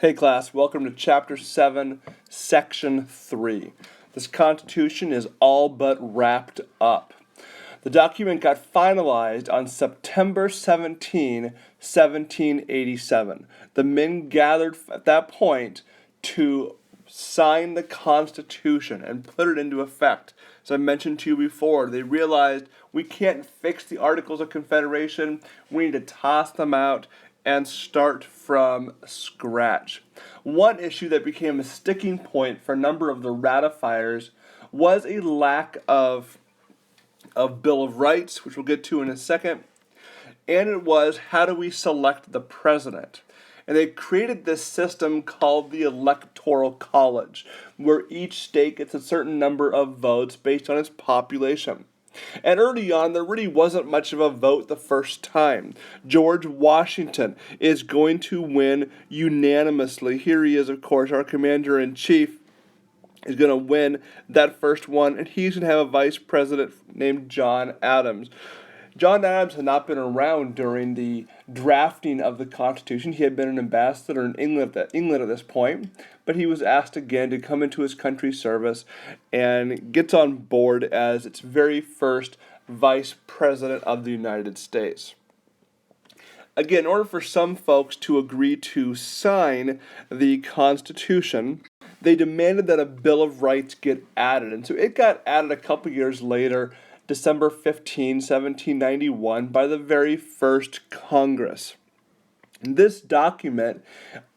Hey class, welcome to Chapter 7, Section 3. This Constitution is all but wrapped up. The document got finalized on September 17, 1787. The men gathered at that point to sign the Constitution and put it into effect. As I mentioned to you before, they realized we can't fix the Articles of Confederation, we need to toss them out and start from scratch. One issue that became a sticking point for a number of the ratifiers was a lack of Bill of Rights, which we'll get to in a second, and it was how do we select the president. And they created this system called the Electoral College, where each state gets a certain number of votes based on its population. And early on, there really wasn't much of a vote the first time. George Washington is going to win unanimously. Here he is, of course, our commander-in-chief is going to win that first one, and he's going to have a vice president named John Adams. John Adams had not been around during the drafting of the Constitution. He had been an ambassador in England at this point, but he was asked again to come into his country's service and gets on board as its very first vice president of the United States. Again, in order for some folks to agree to sign the Constitution, they demanded that a Bill of Rights get added. And so it got added a couple years later, December 15, 1791, by the very first Congress. And this document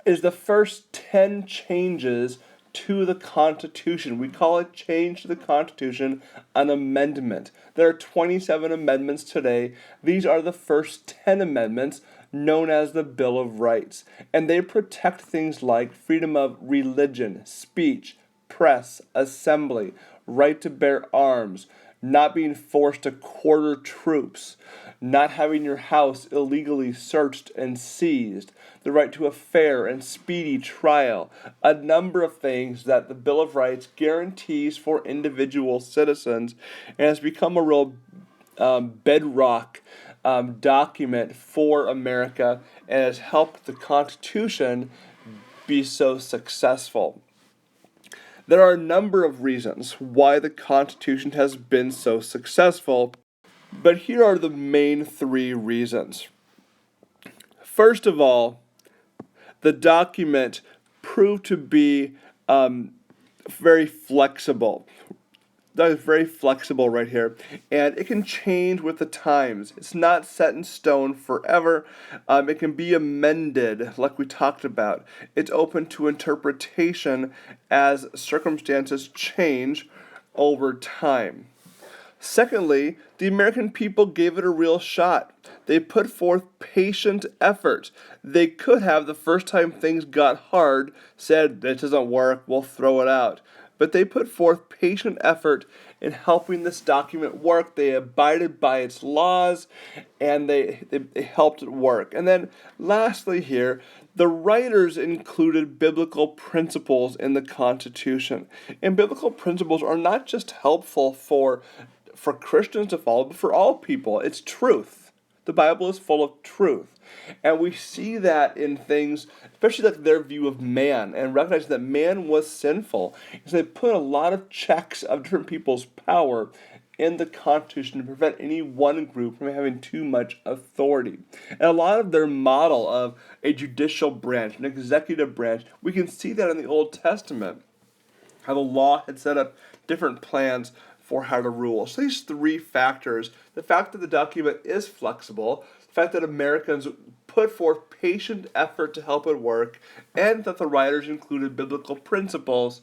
is the first 10 changes to the Constitution. We call it Change to the Constitution, an amendment. There are 27 amendments today. These are the first 10 amendments known as the Bill of Rights. And they protect things like freedom of religion, speech, press, assembly, right to bear arms, not being forced to quarter troops, not having your house illegally searched and seized, the right to a fair and speedy trial, a number of things that the Bill of Rights guarantees for individual citizens, and has become a real bedrock document for America, and has helped the Constitution be so successful. There are a number of reasons why the Constitution has been so successful, but here are the main three reasons. First of all, the document proved to be very flexible. That is very flexible right here, and it can change with the times. It's not set in stone forever. It can be amended, like we talked about. It's open to interpretation as circumstances change over time. Secondly, the American people gave it a real shot. They put forth patient effort. They could have, the first time things got hard, said, "This doesn't work, we'll throw it out." But they put forth patient effort in helping this document work. They abided by its laws, and they helped it work. And then lastly here, the writers included biblical principles in the Constitution. And biblical principles are not just helpful for Christians to follow, but for all people. It's truth. The Bible is full of truth. And we see that in things, especially like their view of man, and recognize that man was sinful. So they put a lot of checks of different people's power in the Constitution to prevent any one group from having too much authority. And a lot of their model of a judicial branch, an executive branch, we can see that in the Old Testament, how the law had set up different plans for how to rule. So these three factors, the fact that the document is flexible, the fact that Americans put forth patient effort to help it work, and that the writers included biblical principles,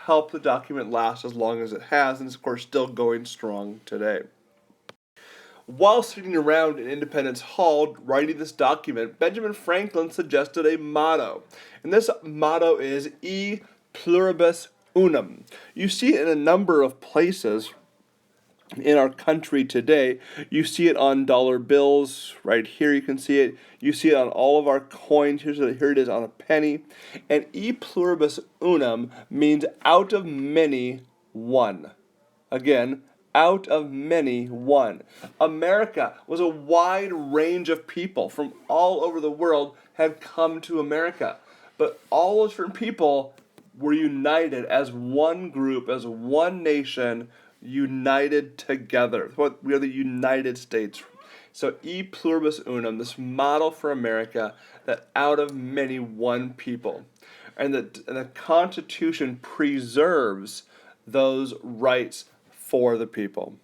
help the document last as long as it has, and is of course still going strong today. While sitting around in Independence Hall writing this document, Benjamin Franklin suggested a motto. And this motto is E pluribus unum. You see it in a number of places in our country today. You see it on dollar bills. Right here you can see it. You see it on all of our coins. Here it is on a penny. And E pluribus unum means out of many, one. Again, out of many, one. America was a wide range of people from all over the world had come to America. but all those different people were united as one group, as one nation, united together. We are the United States. So e pluribus unum, this model for America, that out of many one people. And the Constitution preserves those rights for the people.